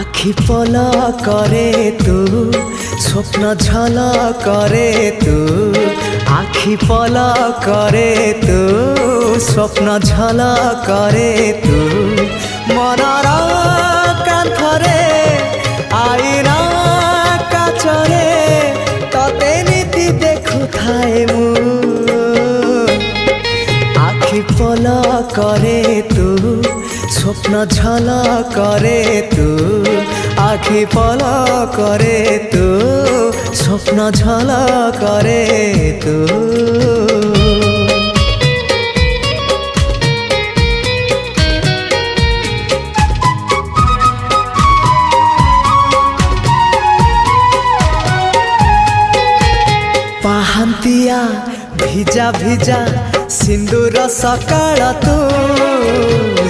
आखि पल करे तू स्वप्न झल करे तू आखि पल करे तू स्वप्न झल करे तू मनर कांथरे आईना काचरे तते नीति देखु थाए मु आखि पल करे तू स्वप्न झल करे तू आखि पल करे तू स्वप्न झल करे तू पाहंतिया भिजा भिजा सिंदूर सकाळ तू